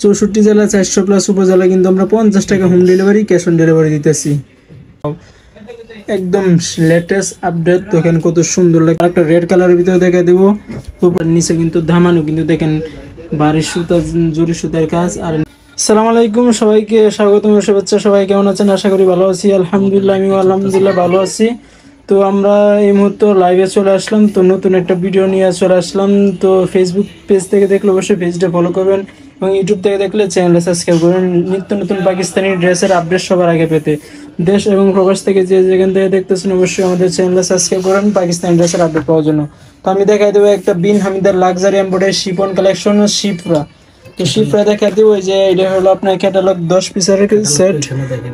64 জেলা 400+ উপজেলা কিন্তু আমরা 50 টাকা home delivery, cash on delivery দিতেছি। একদম লেটেস্ট আপডেট। দেখেন কত সুন্দর লাগে, একটা রেড কালারের ভিতরে দেখা দেবো। উপর নিচে কিন্তু ধামানো, কিন্তু দেখেন বাড়ির সুতা, জরি সুতার কাজ। আর আসসালামু আলাইকুম, সবাইকে স্বাগতম, শুভেচ্ছা। সবাই কেমন আছেন? আশা করি ভালো আছি। আলহামদুলিল্লাহ, আমিও আলহামদুলিল্লাহ ভালো আছি। তো আমরা এই মুহূর্তে লাইভে চলে আসলাম, তো নতুন একটা ভিডিও নিয়ে চলে আসলাম। তো ফেসবুক পেজ থেকে দেখলে অবশ্যই পেজটা ফলো করবেন, এবং ইউটিউব থেকে দেখলে চ্যানেলটা সাবস্ক্রাইব করবেন, নিত্য নতুন পাকিস্তানি ড্রেসের আপডেট সবার আগে পেতে। দেশ এবং প্রবাস থেকে যে যেখান থেকে দেখতেছেন অবশ্যই আমাদের চ্যানেলটা সাবস্ক্রাইব করেন পাকিস্তানি ড্রেসের আপডেট পাওয়ার জন্য। তো আমি দেখাই দেবো একটা বিন হামিদার লাক্সারি এমব্রয়ডারি শিফন কালেকশন শিফরা। তো শিফরা দেখা দিব, ওই যে এটা হলো আপনার ক্যাটালগ 10 পিসের সেট।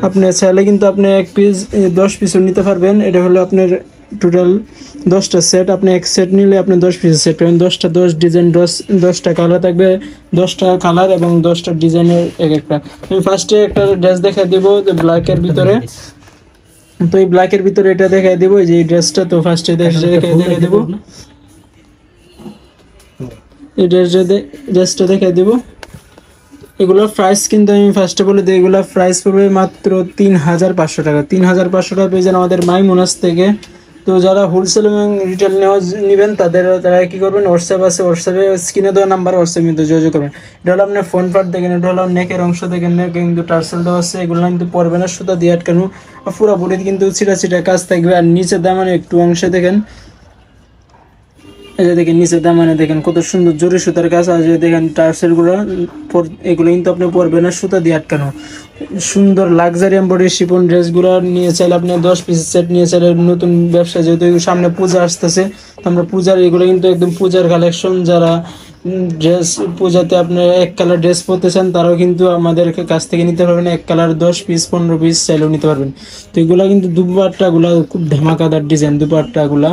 আপনি চাইলে কিন্তু আপনি এক পিস 10 পিসও নিতে পারবেন। এটা হলো আপনার টোটাল 10টা সেট। আপনি এক সেট নিলে আপনি 10 পিসের সেট পাবেন। 10টা 10 ডিজাইন, 10টা কালার থাকবে, 10টা কালার এবং 10টা ডিজাইনের এক একটা। আমি ফার্স্টে একটা ড্রেস দেখা দিব ব্ল্যাকের ভিতরে। তো এই ব্ল্যাকের ভিতরে এটা দেখাই দিব, যে এই ড্রেসটা। তো ফার্স্টে দেখাই দেবো এই ড্রেসটা দেখাই দিব। এগুলোর প্রাইস কিন্তু আমি ফার্স্টে বলে দিই, এগুলোর প্রাইস পড়বে মাত্র 3500 টাকা। 3500 টাকা পেয়ে যান আমাদের মাইমুনাস থেকে। তো যারা হোলসেল এবং রিটেল নেবেন তারা কি করবেন, হোয়াটসঅ্যাপ আছে, হোয়াটসঅ্যাপে স্ক্রিনে দেওয়া নাম্বার, হোয়াটসঅ্যাপে কিন্তু যোগাযোগ করবেন। এটা হলো আপনার ফোন পার্ট দেখেন, এটা হলো নেকের অংশ দেখেন, নেকে কিন্তু টার্সেল দেওয়া আছে। এগুলো কিন্তু পরবে না, সুতা দিয়ে আটকানো। পুরো বডিতে কিন্তু ছিটা ছিটা কাজ থাকবে। আর নিচে দামানে একটু অংশে দেখেন, এই যে দেখেন নিচের দামানে দেখেন কত সুন্দর জরি সুতার কাজ। আর যে দেখেন টার্সেলগুলো, এগুলো কিন্তু আপনি পরবেন না, সুতা দিয়ে আটকানো। সুন্দর লাক্সারি এমব্রয়ডারি শিফন ড্রেসগুলো নিয়ে চাইলে আপনি 10 পিস সেট নিয়ে চাইলে নতুন ব্যবসা, যেহেতু সামনে পূজা আসতেছে, তো আমরা পূজার এগুলো কিন্তু একদম পূজার কালেকশন। যারা ড্রেস পূজাতে আপনি এক কালার ড্রেস পরতে চান, তারাও কিন্তু আমাদের কাছ থেকে নিতে পারবেন। এক কালার 10 পিস 15 পিস চাইলেও নিতে পারবেন। তো এগুলো কিন্তু দুপাট্টাগুলো খুব ধামাকাদার ডিজাইন। দুপাট্টাগুলা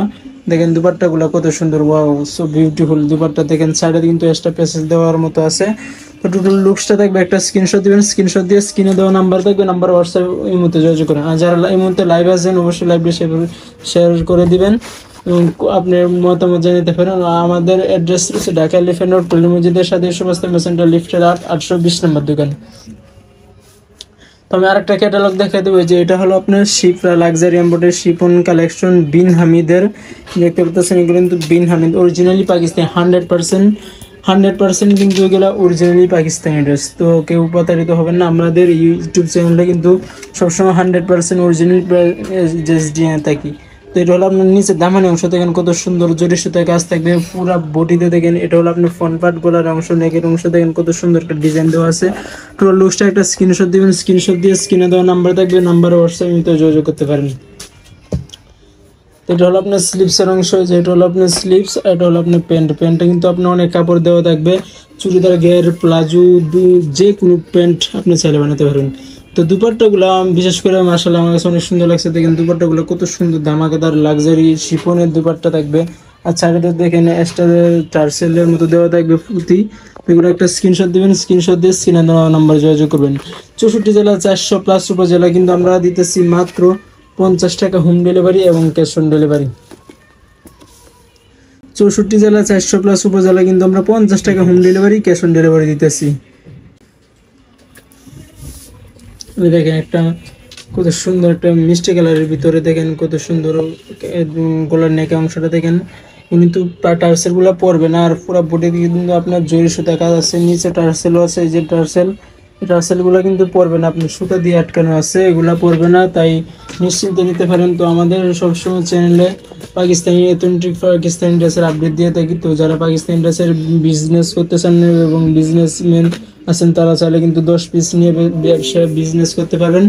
দেখেন, দুপাট্টাগুলো কত সুন্দর, ওয়াও সো বিউটিফুল। দুপাট্টা দেখেন, সাইডে কিন্তু এক্সট্রা প্যাসেজ দেওয়ার মতো আছে। তো টোটাল লুকসটা থাকবে, একটা স্ক্রিনশট দিবেন, স্ক্রিনশট দিয়ে স্ক্রিনে দেওয়া নাম্বার থাকবে, নাম্বার হোয়াটসঅ্যাপ এই মুহূর্তে যোগাযোগ করেন। আর যারা এই মুহূর্তে লাইভ আছেন অবশ্যই লাইভে শেয়ার করে দিবেন এবং আপনার মতামত জানাতে পারেন। আমাদের অ্যাড্রেস হচ্ছে ঢাকা এলিফ্যান্ট রোড, পল্লী মসজিদের সাথে সমস্ত মেসেন্টার লিফটের 820 নম্বর দোকান। তো আমি আরেকটা ক্যাটালগ দেখাই দেবো, যে এটা হলো আপনার শিফরা luxury embroidery chiffon collection Bin হামিদের। দেখতে পাচ্ছেন এগুলো কিন্তু বিন হামিদ অরিজিনালি পাকিস্তানি 100% কিন্তু এগুলো অরিজিনালি পাকিস্তানি ড্রেস। তো কেউ প্রতারিত হবেন না, আমাদের ইউটিউব চ্যানেলে কিন্তু সবসময় 100% অরিজিনাল ড্রেস দিয়ে থাকি। তো এটা হলো আপনার নিচে দামানি অংশ দেখেন কত সুন্দর জরি সুতার কাজ থাকবে পুরো বডিতে দেখেন। এটা হলো আপনার ফ্রন্ট পার্ট, গলার অংশ, নেকের অংশ দেখেন কত সুন্দর একটা ডিজাইন দেওয়া আছে। পুরো লুকসটা একটা স্ক্রিনশট দিবেন, স্ক্রিনশট দিয়ে স্ক্রিনে দেওয়া নাম্বার থাকবে, নাম্বারে হোয়াটসঅ্যাপে যোগাযোগ করতে পারেন। এটা হলো আপনার স্লিপসের অংশ, যেটা হলো আপনার স্লিপস। এটা হলো আপনার প্যান্টটা কিন্তু আপনার অনেক কাপড় দেওয়া থাকবে, চুড়িদার, ঘের, প্লাজো, যে কোনো প্যান্ট আপনি চাইলে বানাতে পারবেন। তো দুপাট্টাগুলো বিশেষ করে মাশাআল্লাহ আমার কাছে অনেক সুন্দর লাগছে। দেখেন দুপাট্টাগুলো কত সুন্দর ধামাকাদার লাক্সারি শিফনের দুপাট্টা থাকবে। আর সাইডে দেখেন এক্সট্রা টার্সেলের মতো দেওয়া থাকবে পুঁতি। এগুলো একটা স্ক্রিনশট দিবেন, স্ক্রিনশট দিয়ে স্ক্রিনে দেওয়া নাম্বার যোগাযোগ করবেন। 64 জেলা 400+ উপজেলা কিন্তু আমরা দিতেছি মাত্র 50 টাকা হোম ডেলিভারি এবং ক্যাশ অন ডেলিভারি। 64 জেলা 400+ উপজেলা কিন্তু আমরা 50 টাকা home delivery, cash on delivery দিতেছি। দেখেন একটা কত সুন্দর একটা মিষ্টি কালারের ভিতরে দেখেন কত সুন্দর গলার নেকে অংশটা দেখেন, কিন্তু টার্সেলগুলো পরবে না। আর পুরো বডি কিন্তু আপনার জরি সুতা কাজ আছে, নিচে টার্সেলও আছে। এই যে টার্সেলগুলো কিন্তু পরবে না, আপনার সুতা দিয়ে আটকানো আছে, এগুলা পরবে না, তাই নিশ্চিন্তে নিতে পারেন। তো আমাদের সবসময় চ্যানেলে পাকিস্তানি অথেন্টিক পাকিস্তানি ড্রেসের আপডেট দিয়ে থাকি। তো যারা পাকিস্তানি ড্রেসের বিজনেস করতে চান এবং বিজনেসম্যান আছেন, তারা চাইলে কিন্তু 10 পিস নিয়ে ব্যবসা বিজনেস করতে পারেন।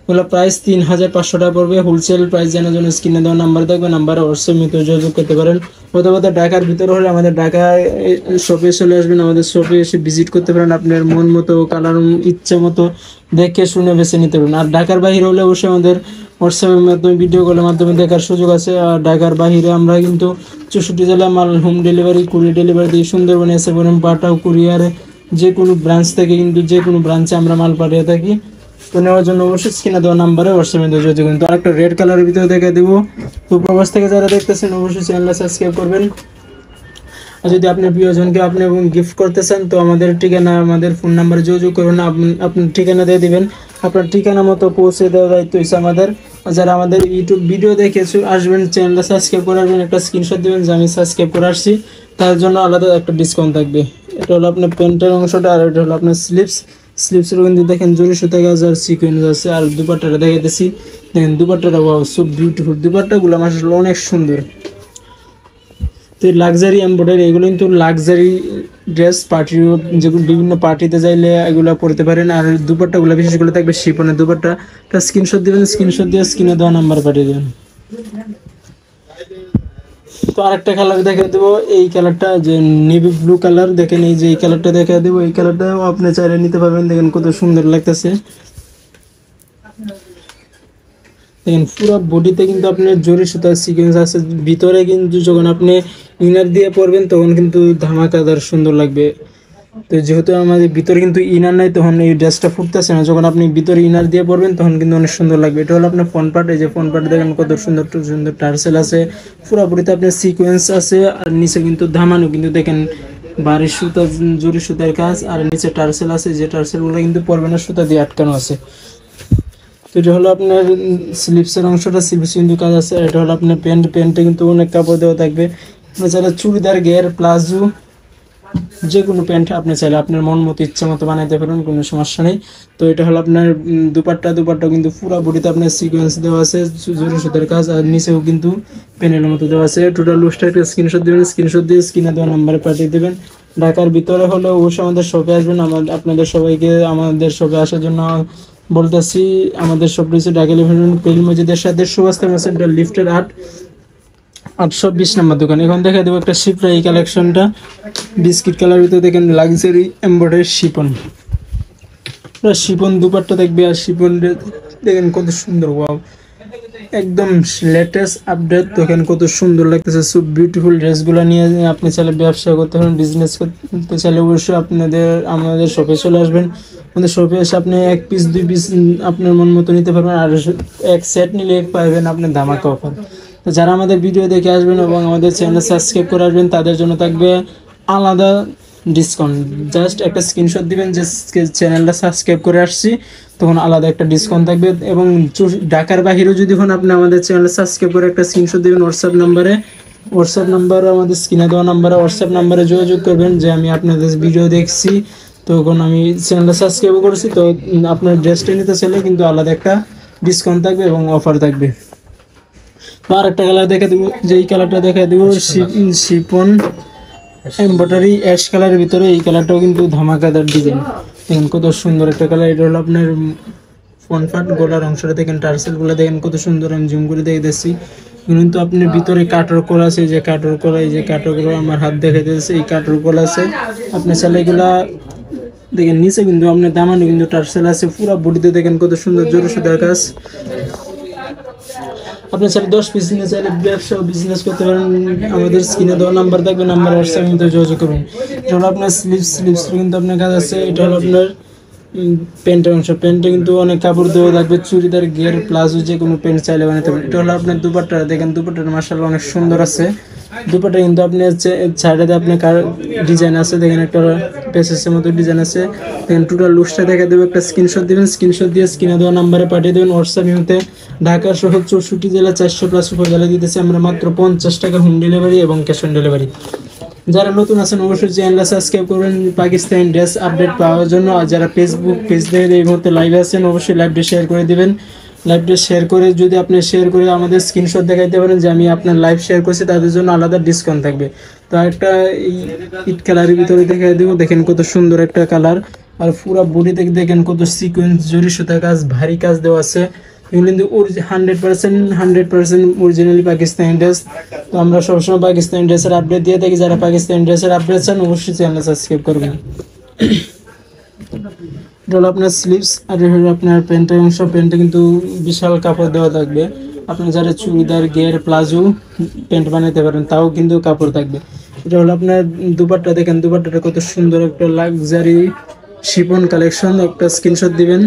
ওগুলো প্রাইস 3500 টাকা পড়বে। হোলসেল প্রাইস জানার জন্য স্ক্রিনে দেওয়া নাম্বার থাকবে, নাম্বারে হোয়াটসঅ্যাপে যোগাযোগ করতে পারেন। অথবা ঢাকার ভিতরে হলে আমাদের ঢাকায় শপে চলে আসবেন, আমাদের শপে এসে ভিজিট করতে পারেন। আপনার মন মতো কালার ইচ্ছে মতো দেখে শুনে বেছে নিতে পারেন। আর ঢাকার বাইরে হলে অবশ্যই আমাদের হোয়াটসঅ্যাপের মাধ্যমে ভিডিও কলের মাধ্যমে দেখার সুযোগ আছে। আর ঢাকার বাইরে আমরা কিন্তু 64 জেলা মাল হোম ডেলিভারি, কুরিয়ার ডেলিভারি দিয়ে সুন্দরবনে এসে পড়েন পাঠাও কুরিয়ারে, যে কোনো ব্রাঞ্চ থেকে কিন্তু যে কোনো ব্রাঞ্চে আমরা মাল পাঠিয়ে থাকি। তো নেওয়ার জন্য অবশ্যই স্ক্রিনে দেওয়া নাম্বারে হোয়াটসঅ্যাপে যোগাযোগ করুন। তো আরেকটা রেড কালারের ভিতরে দেখে দেবো। তো প্রবাস থেকে যারা দেখতেছেন অবশ্যই চ্যানেলটা সাবস্ক্রাইব করবেন। আর যদি আপনার প্রিয়জনকে আপনি গিফট করতে চান তো আমাদের ঠিকানা, আমাদের ফোন নাম্বারে যোগাযোগ করবেন, আপনার ঠিকানা দিয়ে দিবেন, আপনার ঠিকানা মতো পৌঁছে দেওয়ার দায়িত্ব হচ্ছে আমাদের। আর যারা আমাদের ইউটিউব ভিডিও দেখে আসবেন, চ্যানেলটা সাবস্ক্রাইব করে আসবেন, একটা স্ক্রিনশট দেবেন যে আমি সাবস্ক্রাইব করে আসছি, তার জন্য আলাদা একটা ডিসকাউন্ট থাকবে। এটা হলো আপনার প্যান্টের অংশটা, আর এটা হলো আপনার স্লিপসের কিন্তু দেখেন জরি সুতা কাজ আর সিকোয়েন্স আছে। আর দুপাট্টাটা দেখাইতেছি, দেখেন দুপাট্টাটা ওয়াও সো বিউটিফুল, দুপাট্টাগুলো মাশাআল্লাহ অনেক সুন্দর। তো লাক্সারি এমব্রয়ডারি, এগুলো কিন্তু লাক্সারি ড্রেস, পার্টি, যেগুলো বিভিন্ন পার্টিতে যাইলে এগুলো পরতে পারেন। আর দুপাট্টাগুলো বিশেষ করে থাকবে শিপনের দুপাট্টা। স্ক্রিনশট দিবেন, স্ক্রিনশট দিয়ে স্ক্রিনে দেওয়া নাম্বার পাঠিয়ে দেবেন। তো আরেকটা কালার দেখে দেবো, এই কালারটা যে নেভি ব্লু কালার, দেখেন এই যে এই কালারটা দেখে দেবো, এই কালারটাও আপনি চাইলে নিতে পারবেন। দেখেন কত সুন্দর লাগতেছে, দেখেন পুরো বডিতে কিন্তু আপনার জরি সুতার সিকোয়েন্স আছে। ভিতরে কিন্তু যখন আপনি ইনার দিয়ে পরবেন তখন কিন্তু ধামাকাদার সুন্দর লাগবে। তো যেহেতু আমাদের ভিতরে কিন্তু ইনার নাই, তখন এই ড্রেসটা ফুটতেছে না। যখন আপনি ভিতরে ইনার দিয়ে পরবেন তখন কিন্তু অনেক সুন্দর লাগবে। এটা হলো আপনার ফ্রন্ট পার্ট, এই যে ফ্রন্ট পার্ট দেখেন কত সুন্দর সুন্দর টার্সেল আছে, পুরোপুরিতে আপনার সিকোয়েন্স আছে। আর নিচে কিন্তু ধামানো কিন্তু দেখেন বাড়ির সুতা, জরি সুতার কাজ, আর নিচে টার্সেল আছে, যে টার্সেলগুলো কিন্তু পরবে না, সুতা দিয়ে আটকানো আছে। তো এটা হলো আপনার স্লিপসের অংশটা, স্লিপস কিন্তু কাজ আছে। এটা হলো আপনার প্যান্টে কিন্তু অনেক কাপড় দেওয়া থাকবে। আপনি চাইলে চুড়িদার, গের, প্লাজো, যে কোনো প্যান্ট আপনি চাইলে আপনার মন মতো ইচ্ছা মতো বানাইতে পারেন, কোনো সমস্যা নেই। তো এটা হলো আপনার দুপাট্টা কিন্তু পুরো বডিতে আপনার সিকোয়েন্স দেওয়া আছে, জরি সুতার কাজ, আর নিচেও কিন্তু প্যানেলের মতো দেওয়া আছে। টোটাল লুজটা একটা স্ক্রিনশট দেবেন, স্ক্রিনশট দিয়ে স্ক্রিনে দেওয়া নাম্বারে পাঠিয়ে দেবেন। ঢাকার ভিতরে হলে অবশ্যই আমাদের শপে আসবেন। আপনাদের সবাইকে আমাদের শপে আসার জন্য বলতেছি। আমাদের শপ রয়েছে ঢাকা পেল মসজিদের সাথে সুবাস্তা সেন্টার লিফটের 820 নম্বর দোকান। এখন দেখা দেবো একটা শিপরা, এই কালেকশনটা বিস্কিট কালার ভিতরে দেখেন লাক্সারি এমব্রয়ডারি শিপন দুপাট্টা দেখবে। আর শিপন দেখেন কত সুন্দর, ওয়াও একদম লেটেস্ট আপডেট। দেখেন কত সুন্দর লাগতেছে, সব বিউটিফুল ড্রেসগুলো নিয়ে আপনি চাইলে ব্যবসা করতে পারেন, বিজনেস করতে চাইলে অবশ্যই আমাদের শপে চলে আসবেন। আমাদের শপে এসে আপনি 1 পিস 2 পিস আপনার মন মতো নিতে পারবেন, আর এক সেট নিলে পাবেন আপনি ধামাকা অফার। তো যারা আমাদের ভিডিও দেখে আসবেন এবং আমাদের চ্যানেল সাবস্ক্রাইব করে আসবেন, তাদের জন্য থাকবে আলাদা ডিসকাউন্ট। জাস্ট একটা স্ক্রিনশট দিবেন যে চ্যানেলটা সাবস্ক্রাইব করে আসছি, তখন আলাদা একটা ডিসকাউন্ট থাকবে। এবং ঢাকার বাহিরেও যদি হন, আপনি আমাদের চ্যানেল সাবস্ক্রাইব করে একটা স্ক্রিনশট দিবেন হোয়াটসঅ্যাপ নাম্বারে আমাদের স্ক্রিনে দেওয়া নাম্বারে হোয়াটসঅ্যাপ নাম্বারে যোগাযোগ করবেন যে আমি আপনাদের ভিডিও দেখছি, তখন আমি চ্যানেলটা সাবস্ক্রাইব করেছি। তো আপনার ড্রেসটা নিতে চাইলে কিন্তু আলাদা একটা ডিসকাউন্ট থাকবে এবং অফার থাকবে। তো আর একটা কালার দেখা দেবো, যে এই কালারটা দেখা দেবো, শিপন এমব্রয়ডারি অ্যাশ কালারের ভিতরে। এই কালারটাও কিন্তু ধামাকাদার ডিজাইন, দেখেন কত সুন্দর একটা কালার। এটা হলো আপনার ফ্রন্ট পার্ট, গলার অংশটা দেখেন, টার্সেলগুলো দেখেন কত সুন্দর, আমি জুম করে দেখে দিচ্ছি। কিন্তু আপনার ভিতরে কাটর করা আছে, এই যে কাটর করা, এই যে কাটর করা আমার হাত দেখে দিয়েছে, এই কাটর করা আছে। আপনার ছেলে এগুলা দেখেন নিচে কিন্তু আপনার দামানো কিন্তু টার্সেল আছে, পুরো বডিতে দেখেন কত সুন্দর জোরে সুতার কাজ। আপনি চাইলে 10 পিস নিয়ে চাইলে ব্যবসা বিজনেস করতে পারেন। আমাদের স্ক্রিনে দেওয়া নাম্বার থাকবে, নাম্বার হোয়াটসঅ্যাপের মধ্যে যোগাযোগ করুন। এটা হলো আপনার স্লিপস কিন্তু আপনার কাজ আছে। এটা হলো আপনার প্যান্টের অংশ, প্যান্টে কিন্তু অনেক কাপড় দেওয়া থাকবে, চুড়িদার, গের, প্লাজো, যে কোনো প্যান্ট চাইলে বানাতে পারেন। এটা হলো আপনার দুপাট্টা, দেখেন দুপাট্টাটা মাশাআল্লাহ অনেক সুন্দর আছে। দুপাট্টা কিন্তু আপনি সাইডে আপনি ডিজাইন আছে, দেখেন একটা পেসেসের মতো ডিজাইন আছে। দেখেন টোটাল লুকসটা দেখা দেবো, একটা স্ক্রিনশট দিবেন, স্ক্রিনশট দিয়ে স্ক্রিনে দেওয়া নাম্বারে পাঠিয়ে দেবেন হোয়াটসঅ্যাপ ইউতে। ঢাকা সহ 64 জেলা 400+ উপজেলা দিতেছে আমরা মাত্র 50 টাকা হোম ডেলিভারি এবং ক্যাশ অন ডেলিভারি। যারা নতুন আছেন অবশ্যই চ্যানেলটা সাবস্ক্রাইব করবেন পাকিস্তানি ড্রেস আপডেট পাওয়ার জন্য। আর যারা ফেসবুক পেজ থেকে এই মুহূর্তে লাইভে আছেন অবশ্যই লাইভটা শেয়ার করে দিবেন। লাইভটা শেয়ার করে যদি আপনি শেয়ার করে আমাদের স্ক্রিনশট দেখাইতে পারেন যে আমি আপনার লাইভ শেয়ার করছি, তাদের জন্য আলাদা ডিসকাউন্ট থাকবে। তো একটা এই ইট কালারের ভিতরে দেখাই দেবো, দেখেন কত সুন্দর একটা কালার। আর পুরো বডিতে দেখেন কত সিকোয়েন্স, জরি সুতা কাজ, ভারী কাজ দেওয়া আছে। এগুলো কিন্তু 100% অরিজিনালি পাকিস্তানি ড্রেস। তো আমরা সবসময় পাকিস্তানি ড্রেসের আপডেট দিয়ে থাকি। যারা পাকিস্তানি ড্রেসের আপডেট চান অবশ্যই চ্যানেল সাবস্ক্রাইব করবেন। এটা হলো আপনার স্লিভস, আর হলো আপনার প্যান্টের অংশ। প্যান্টে কিন্তু বিশাল কাপড় দেওয়া থাকবে। আপনি যারা চুড়িদার, গের, প্লাজো প্যান্ট বানাতে পারেন তাও কিন্তু কাপড় থাকবে। এটা হলো আপনার দুপাট্টা, দেখেন দুপাট্টাটা কত সুন্দর, একটা লাক্সারি শিফন কালেকশন। একটা স্ক্রিনশট দিবেন।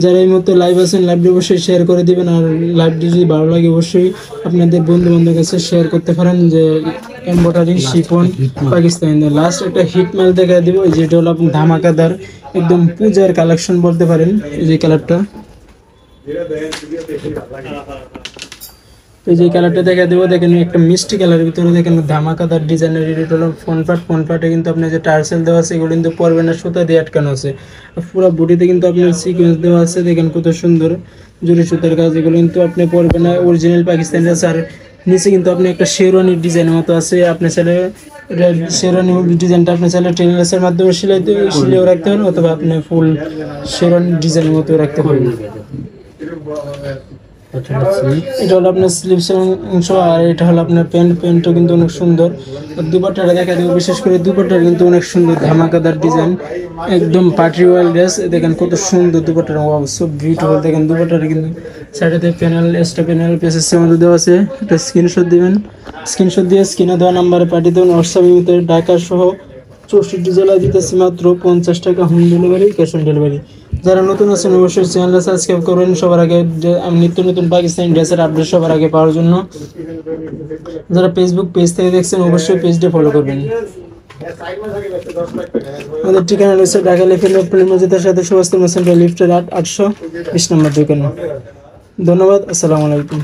যারা এই মধ্যে লাইভ আছেন লাইভটি অবশ্যই শেয়ার করে দিবেন। আর লাইভটি যদি ভালো লাগে অবশ্যই আপনাদের বন্ধু বান্ধবের কাছে শেয়ার করতে পারেন যে এমব্রয়ডারি শিফন পাকিস্তানি। লাস্ট একটা হিট মাল দেখা দিব, যেটা হলো আপনি ধামাকাদার একদম পূজার কালেকশন বলতে পারেন। এই যে কালারটা, এই যে কালারটা দেখা দেবো, দেখেন একটা মিষ্টি কালারের ভিতরে দেখেন ধামাকাদার ডিজাইনের। এটা হলো ফ্রন্ট পার্টে কিন্তু আপনার যে টার্সেল দেওয়া আছে, এগুলো কিন্তু পরবে না, সুতা দিয়ে আটকানো আছে। পুরো বডিতে কিন্তু আপনার সিকোয়েন্স দেওয়া আছে, দেখেন কত সুন্দর জরি সুতার কাজ। এগুলো কিন্তু আপনি পরবে না, অরিজিনাল পাকিস্তানি আছে। আর নিচে কিন্তু আপনি একটা শেরওয়ানির ডিজাইনের মতো আছে, আপনি চাইলে শেরওয়ানি ডিজাইনটা আপনি চাইলে টেলার্সের মাধ্যমে সিলেও রাখতে পারেন, অথবা আপনি ফুল শেরওয়ানি ডিজাইনের মতো রাখতে পারেন। এটা হলো আপনার স্লিভস অংশ, আর এটা হলো আপনার প্যান্টও কিন্তু অনেক সুন্দর। দুপাট্টাটা দেখা দেবো, বিশেষ করে দুপাট্টা কিন্তু অনেক সুন্দর, ধামাকাদার ডিজাইন, একদম পার্টি ওয়ার ড্রেস। দেখেন কত সুন্দর দুপাট্টাটা, ওয়াও সো বিউটিফুল। দেখেন দুপাট্টাটা কিন্তু সাইডে প্যানেল, এক্সট্রা প্যানেল পেসের মধ্যে দেওয়া আছে। একটা স্ক্রিনশট দিবেন, স্ক্রিনশট দিয়ে স্ক্রিনে দেওয়া নাম্বারে পাঠিয়ে দেবেন। হোয়াটসঅ্যাপের ভিতরে ঢাকা সহ 64 জেলায় দিতেছি মাত্র 50 টাকা home delivery, cash on delivery. যারা নতুন আছেন অবশ্যই চ্যানেলটা সাবস্ক্রাইব করবেন সবার আগে, নিত্য নতুন পাকিস্তানি ড্রেসের আপডেট সবার আগে পাওয়ার জন্য। যারা ফেসবুক পেজ থেকে দেখছেন অবশ্যই পেজটা ফলো করবেন। আমাদের ঠিকানা রয়েছে ঢাকা লেফেল মসজিদের সাথে সুভাষ সেন্টার লিফটের 820 নম্বর দোকানে। ধন্যবাদ, আসসালামু আলাইকুম।